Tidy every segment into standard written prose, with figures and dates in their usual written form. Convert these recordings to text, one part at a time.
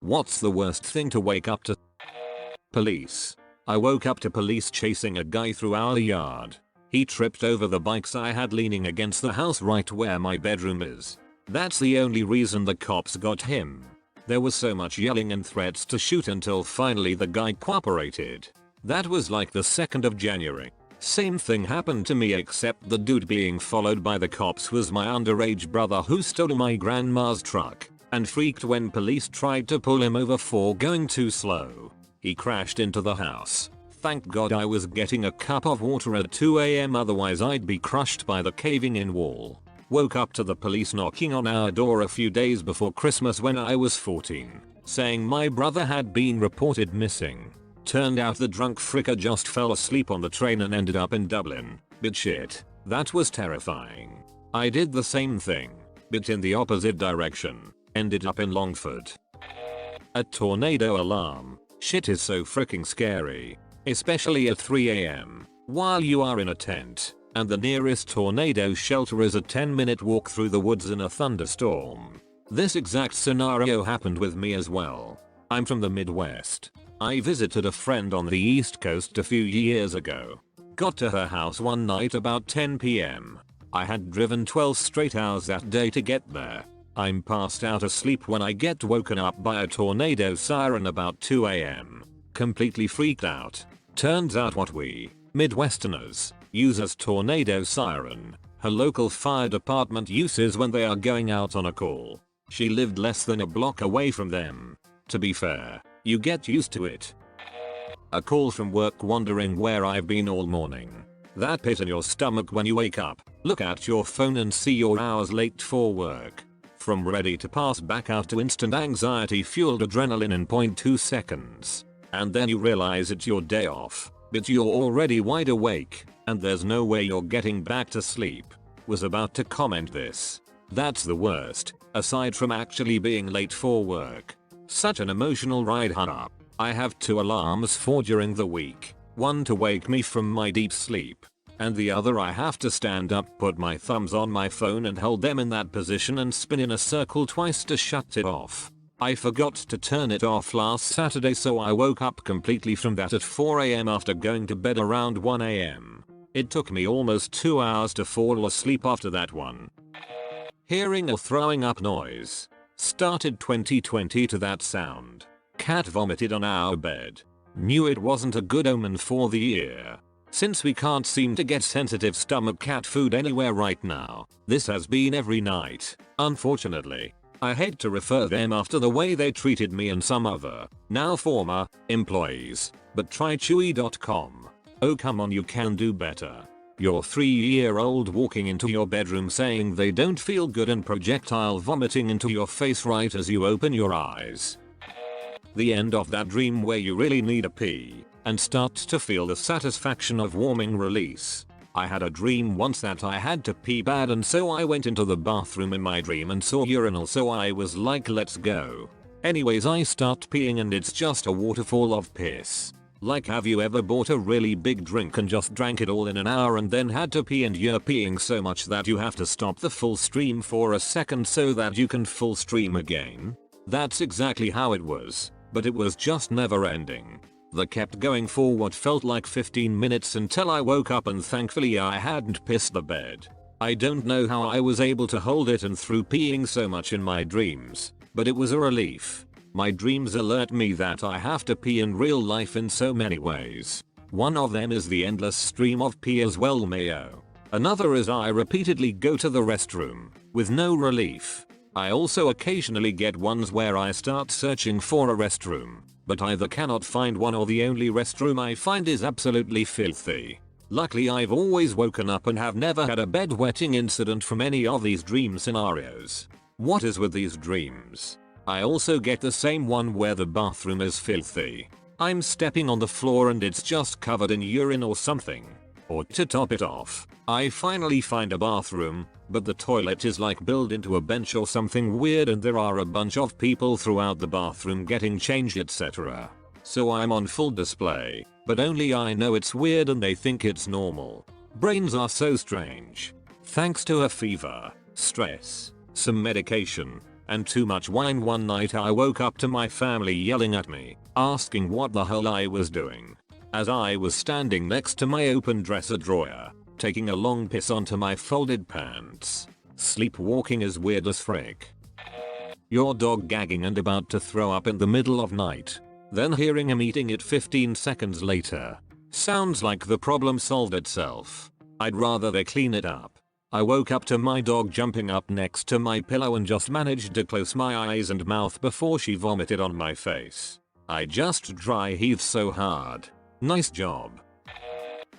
What's the worst thing to wake up to? Police. I woke up to police chasing a guy through our yard. He tripped over the bikes I had leaning against the house right where my bedroom is. That's the only reason the cops got him. There was so much yelling and threats to shoot until finally the guy cooperated. That was like the 2nd of January. Same thing happened to me except the dude being followed by the cops was my underage brother who stole my grandma's truck and freaked when police tried to pull him over for going too slow. He crashed into the house. Thank God I was getting a cup of water at 2 AM, otherwise I'd be crushed by the caving in wall. Woke up to the police knocking on our door a few days before Christmas when I was 14, saying my brother had been reported missing. Turned out the drunk fricker just fell asleep on the train and ended up in Dublin. But shit, that was terrifying. I did the same thing, but in the opposite direction. Ended up in Longford. A tornado alarm. Shit is so freaking scary. Especially at 3 AM, while you are in a tent, and the nearest tornado shelter is a 10-minute walk through the woods in a thunderstorm. This exact scenario happened with me as well. I'm from the Midwest. I visited a friend on the East Coast a few years ago. Got to her house one night about 10 PM. I had driven 12 straight hours that day to get there. I'm passed out asleep when I get woken up by a tornado siren about 2 AM. Completely freaked out. Turns out what we, Midwesterners, use as tornado siren, her local fire department uses when they are going out on a call. She lived less than a block away from them. To be fair, you get used to it. A call from work wondering where I've been all morning. That pit in your stomach when you wake up, look at your phone and see you're hours late for work. From ready to pass back out to instant anxiety fueled adrenaline in 0.2 seconds. And then you realize it's your day off, but you're already wide awake, and there's no way you're getting back to sleep. Was about to comment this. That's the worst, aside from actually being late for work. Such an emotional ride up. I have 2 alarms for during the week. One to wake me from my deep sleep, and the other I have to stand up, put my thumbs on my phone and hold them in that position and spin in a circle twice to shut it off. I forgot to turn it off last Saturday, so I woke up completely from that at 4 AM after going to bed around 1 AM. It took me almost 2 hours to fall asleep after that one. Hearing a throwing up noise. Started 2020 to that sound. Cat vomited on our bed. Knew it wasn't a good omen for the year. Since we can't seem to get sensitive stomach cat food anywhere right now, this has been every night, unfortunately. I hate to refer them after the way they treated me and some other, now former, employees, but try Chewy.com. Oh come on, you can do better. Your 3-year-old walking into your bedroom saying they don't feel good and projectile vomiting into your face right as you open your eyes. The end of that dream where you really need a pee and start to feel the satisfaction of warming release. I had a dream once that I had to pee bad, and so I went into the bathroom in my dream and saw urinal, so I was like, let's go. Anyways, I start peeing and it's just a waterfall of piss. Like, have you ever bought a really big drink and just drank it all in an hour and then had to pee and you're peeing so much that you have to stop the full stream for a second so that you can full stream again? That's exactly how it was, but it was just never ending. That kept going for what felt like 15 minutes until I woke up, and thankfully I hadn't pissed the bed. I don't know how I was able to hold it and through peeing so much in my dreams, but it was a relief. My dreams alert me that I have to pee in real life in so many ways. One of them is the endless stream of pee as well, mayo. Another is I repeatedly go to the restroom, with no relief. I also occasionally get ones where I start searching for a restroom, but either cannot find one or the only restroom I find is absolutely filthy. Luckily I've always woken up and have never had a bedwetting incident from any of these dream scenarios. What is with these dreams? I also get the same one where the bathroom is filthy. I'm stepping on the floor and it's just covered in urine or something. Or to top it off, I finally find a bathroom, but the toilet is like built into a bench or something weird and there are a bunch of people throughout the bathroom getting changed, etc. So I'm on full display, but only I know it's weird and they think it's normal. Brains are so strange. Thanks to a fever, stress, some medication, and too much wine. One night I woke up to my family yelling at me, asking what the hell I was doing. As I was standing next to my open dresser drawer, taking a long piss onto my folded pants. Sleepwalking is weird as frick. Your dog gagging and about to throw up in the middle of night. Then hearing him eating it 15 seconds later. Sounds like the problem solved itself. I'd rather they clean it up. I woke up to my dog jumping up next to my pillow and just managed to close my eyes and mouth before she vomited on my face. I just dry heaved so hard. Nice job.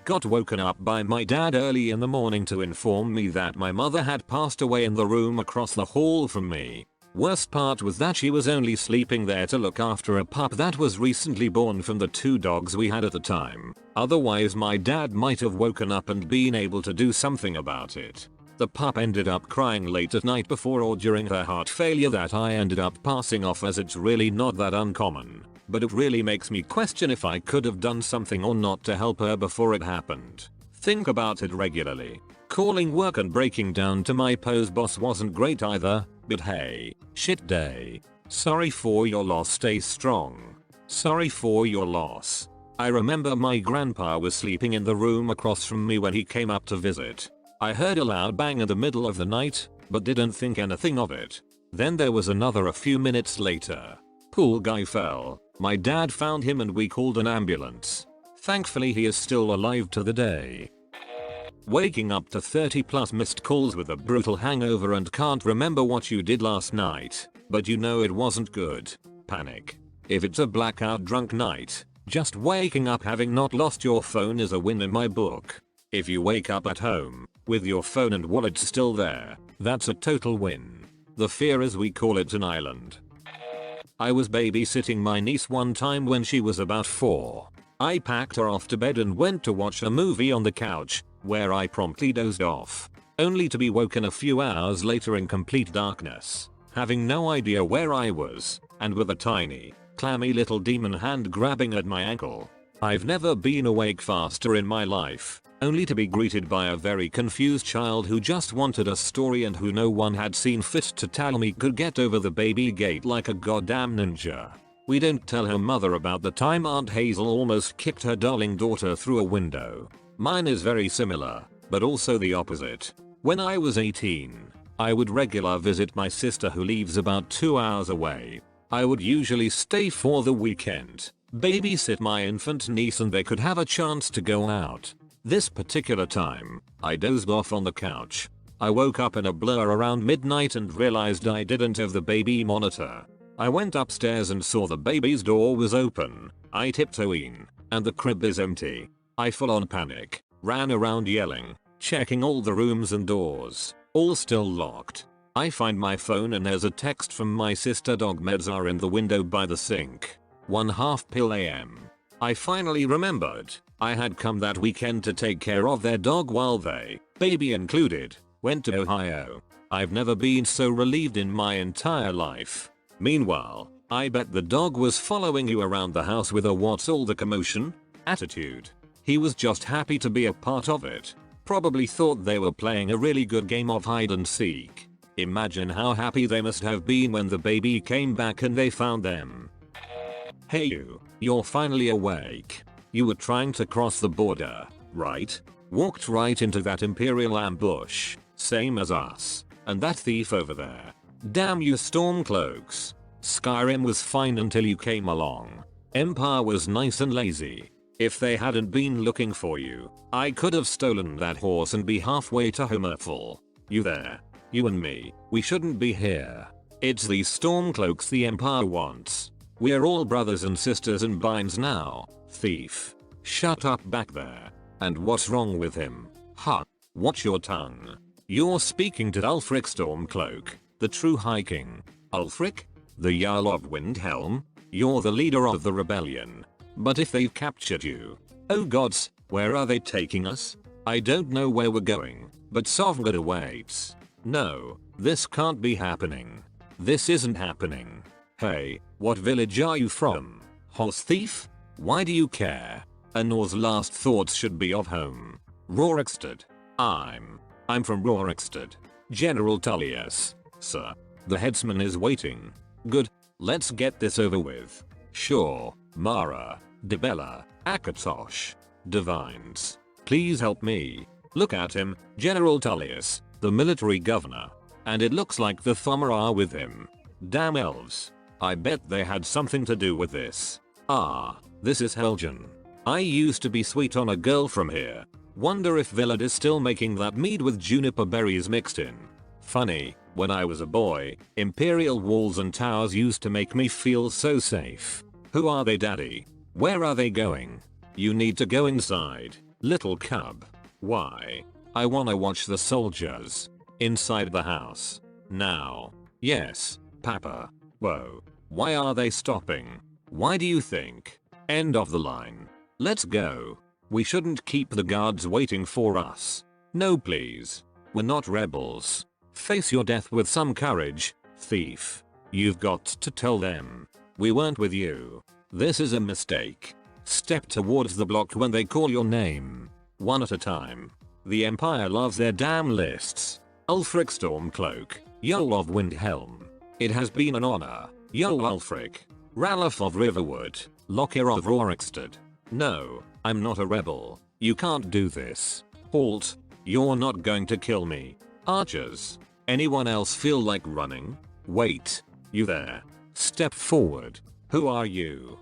Got woken up by my dad early in the morning to inform me that my mother had passed away in the room across the hall from me. Worst part was that she was only sleeping there to look after a pup that was recently born from the 2 dogs we had at the time. Otherwise my dad might have woken up and been able to do something about it. The pup ended up crying late at night before or during her heart failure that I ended up passing off as it's really not that uncommon. But it really makes me question if I could have done something or not to help her before it happened. Think about it regularly. Calling work and breaking down to my pose boss wasn't great either, but hey, shit day. Sorry for your loss, stay strong. Sorry for your loss. I remember my grandpa was sleeping in the room across from me when he came up to visit. I heard a loud bang in the middle of the night, but didn't think anything of it. Then there was another a few minutes later. Poor guy fell. My dad found him and we called an ambulance. Thankfully he is still alive to the day. Waking up to 30+ missed calls with a brutal hangover and can't remember what you did last night, but you know it wasn't good. Panic. If it's a blackout drunk night, just waking up having not lost your phone is a win in my book. If you wake up at home, with your phone and wallet still there, that's a total win. The fear as we call it an island. I was babysitting my niece one time when she was about 4. I packed her off to bed and went to watch a movie on the couch, where I promptly dozed off, only to be woken a few hours later in complete darkness, having no idea where I was, and with a tiny, clammy little demon hand grabbing at my ankle. I've never been awake faster in my life, only to be greeted by a very confused child who just wanted a story and who no one had seen fit to tell me could get over the baby gate like a goddamn ninja. We don't tell her mother about the time Aunt Hazel almost kicked her darling daughter through a window. Mine is very similar, but also the opposite. When I was 18, I would regularly visit my sister who lives about 2 hours away. I would usually stay for the weekend, babysit my infant niece and they could have a chance to go out. This particular time, I dozed off on the couch. I woke up in a blur around midnight and realized I didn't have the baby monitor. I went upstairs and saw the baby's door was open. I tiptoed in, and the crib is empty. I full on panic, ran around yelling, checking all the rooms and doors, all still locked. I find my phone and there's a text from my sister. Dog meds are in the window by the sink. 1/2 pill AM. I finally remembered. I had come that weekend to take care of their dog while they, baby included, went to Ohio. I've never been so relieved in my entire life. Meanwhile, I bet the dog was following you around the house with a "what's all the commotion?" attitude. He was just happy to be a part of it. Probably thought they were playing a really good game of hide and seek. Imagine how happy they must have been when the baby came back and they found them. Hey you're finally awake. You were trying to cross the border, right? Walked right into that Imperial ambush, same as us, and that thief over there. Damn you Stormcloaks. Skyrim was fine until you came along. Empire was nice and lazy. If they hadn't been looking for you, I could have stolen that horse and be halfway to Homerful. You there? You and me, we shouldn't be here. It's these Stormcloaks the Empire wants. We're all brothers and sisters and binds now. Thief. Shut up back there. And what's wrong with him? Huh? Watch your tongue. You're speaking to Ulfric Stormcloak, the true High King. Ulfric? The Jarl of Windhelm? You're the leader of the rebellion. But if they've captured you, oh gods, where are they taking us? I don't know where we're going, but Sovngarde awaits. No, this can't be happening. This isn't happening. Hey, what village are you from? Horse thief? Why do you care? Anor's last thoughts should be of home. Rorikstead. I'm from Rorikstead. General Tullius, sir. The headsman is waiting. Good. Let's get this over with. Sure, Mara, Debella, Akatosh, Divines. Please help me. Look at him, General Tullius, the military governor. And it looks like the Thummer are with him. Damn elves. I bet they had something to do with this. Ah, this is Helgen. I used to be sweet on a girl from here. Wonder if Villard is still making that mead with juniper berries mixed in. Funny, when I was a boy, Imperial walls and towers used to make me feel so safe. Who are they, daddy? Where are they going? You need to go inside, little cub. Why? I wanna watch the soldiers. Inside the house. Now. Yes, Papa. Whoa. Why are they stopping? Why do you think? End of the line. Let's go. We shouldn't keep the guards waiting for us. No please. We're not rebels. Face your death with some courage, thief. You've got to tell them. We weren't with you. This is a mistake. Step towards the block when they call your name. One at a time. The Empire loves their damn lists. Ulfric Stormcloak, Jarl of Windhelm. It has been an honor, Jarl Ulfric. Ralph of Riverwood, Lockyer of Rorikstead. No, I'm not a rebel. You can't do this. Halt. You're not going to kill me. Archers. Anyone else feel like running? Wait. You there. Step forward. Who are you?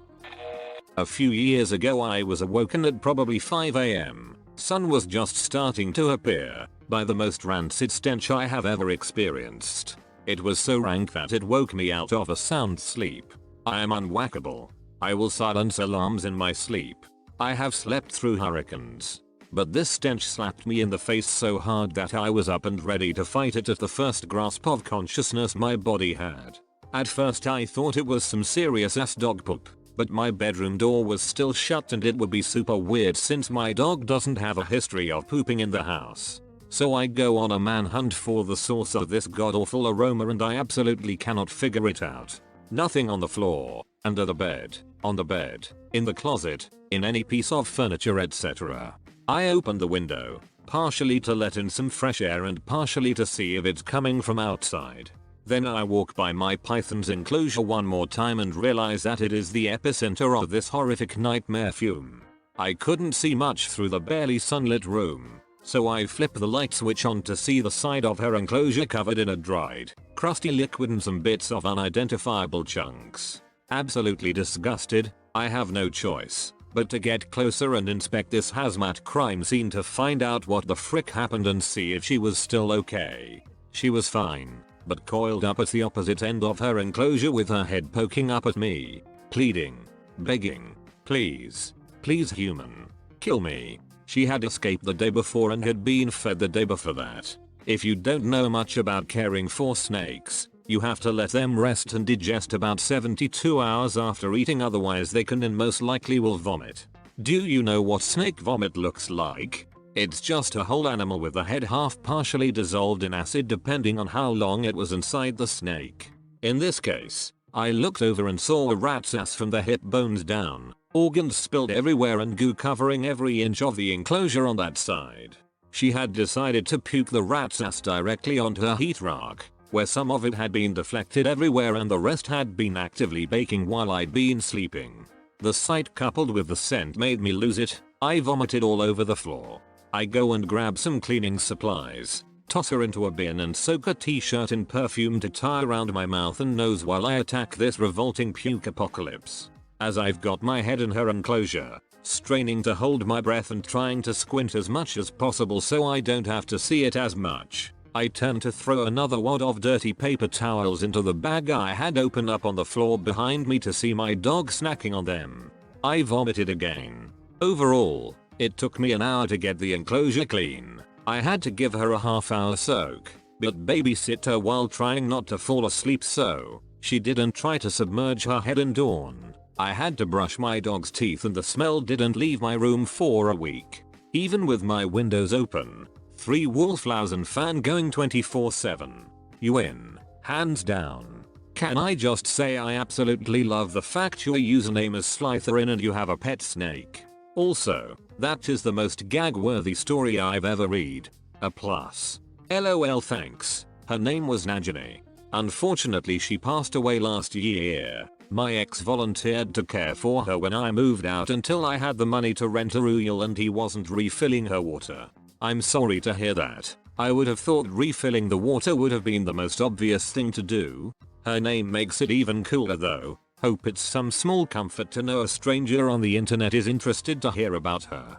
A few years ago I was awoken at probably 5 AM. Sun was just starting to appear, by the most rancid stench I have ever experienced. It was so rank that it woke me out of a sound sleep. I am unwhackable. I will silence alarms in my sleep. I have slept through hurricanes. But this stench slapped me in the face so hard that I was up and ready to fight it at the first grasp of consciousness my body had. At first I thought it was some serious ass dog poop, but my bedroom door was still shut and it would be super weird since my dog doesn't have a history of pooping in the house. So I go on a manhunt for the source of this god-awful aroma and I absolutely cannot figure it out. Nothing on the floor, under the bed, on the bed, in the closet, in any piece of furniture, etc. I opened the window, partially to let in some fresh air and partially to see if it's coming from outside. Then I walk by my python's enclosure one more time and realize that it is the epicenter of this horrific nightmare fume. I couldn't see much through the barely sunlit room, so I flip the light switch on to see the side of her enclosure covered in a dried, crusty liquid and some bits of unidentifiable chunks. Absolutely disgusted, I have no choice but to get closer and inspect this hazmat crime scene to find out what the frick happened and see if she was still okay. She was fine, but coiled up at the opposite end of her enclosure with her head poking up at me, pleading, begging, please, please human, kill me. She had escaped the day before and had been fed the day before that. If you don't know much about caring for snakes, you have to let them rest and digest about 72 hours after eating, otherwise they can and most likely will vomit. Do you know what snake vomit looks like? It's just a whole animal with the head half partially dissolved in acid depending on how long it was inside the snake. In this case, I looked over and saw a rat's ass from the hip bones down, organs spilled everywhere and goo covering every inch of the enclosure on that side. She had decided to puke the rat's ass directly onto her heat rack, where some of it had been deflected everywhere and the rest had been actively baking while I'd been sleeping. The sight coupled with the scent made me lose it. I vomited all over the floor. I go and grab some cleaning supplies, toss her into a bin and soak a t-shirt in perfume to tie around my mouth and nose while I attack this revolting puke apocalypse. As I've got my head in her enclosure, straining to hold my breath and trying to squint as much as possible so I don't have to see it as much, I turn to throw another wad of dirty paper towels into the bag I had opened up on the floor behind me to see my dog snacking on them. I vomited again. Overall, it took me an hour to get the enclosure clean. I had to give her a half-hour soak, but babysit her while trying not to fall asleep so she didn't try to submerge her head in dawn. I had to brush my dog's teeth and the smell didn't leave my room for a week. Even with my windows open, 3 wallflowers and fan going 24/7. You win, hands down. Can I just say I absolutely love the fact your username is Slytherin and you have a pet snake. Also, that is the most gag-worthy story I've ever read. A plus. LOL thanks. Her name was Najani. Unfortunately she passed away last year. My ex volunteered to care for her when I moved out until I had the money to rent a Royal and he wasn't refilling her water. I'm sorry to hear that. I would have thought refilling the water would have been the most obvious thing to do. Her name makes it even cooler though. Hope it's some small comfort to know a stranger on the internet is interested to hear about her.